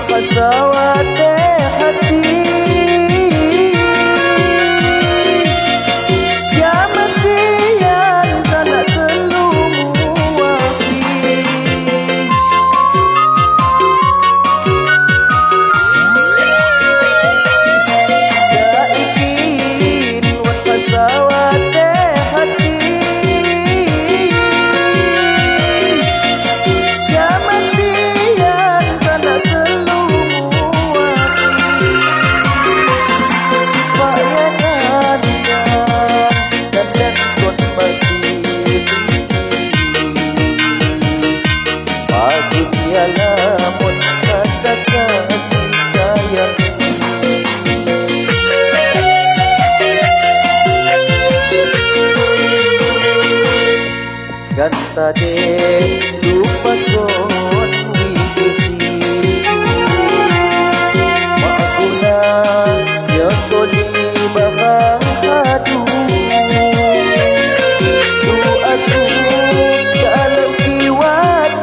kasawate hati jamatian sana telumu wapi daikin wan kasawate hati lamun rasa kasih sayang ganta de lupa kon widuti maakuna ya soli bahang hadu tu aku dalam kiwat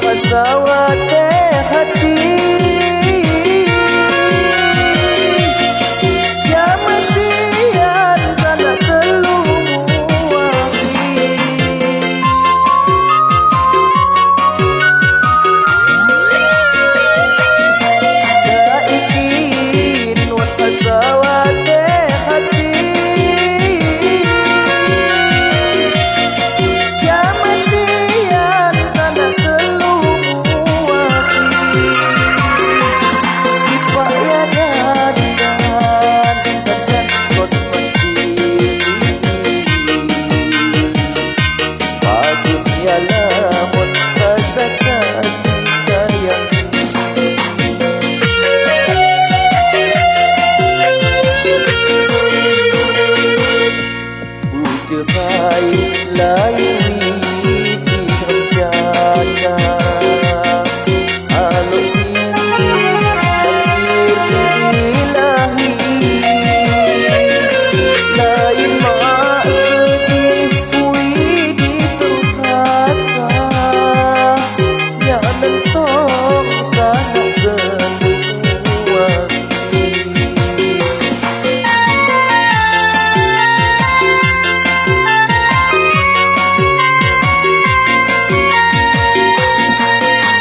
kasawate hati jamatian sana telumu wapi daikin wan kasawate hati jamatian sana lamun rasa kasih sayang bujai layu di jaga alo sini takdir ilahi lain maksudi widi terkasa ya mentong sana kedua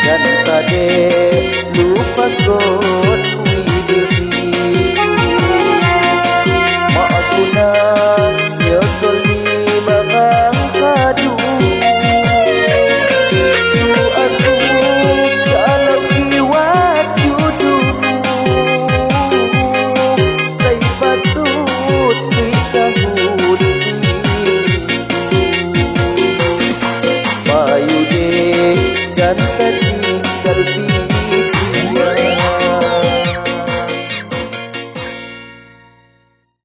dan tade lupa kon widuti maakuna ya soli bahang hadu tu aku dalam kiwat judumu say patut dikahuti payu de ganta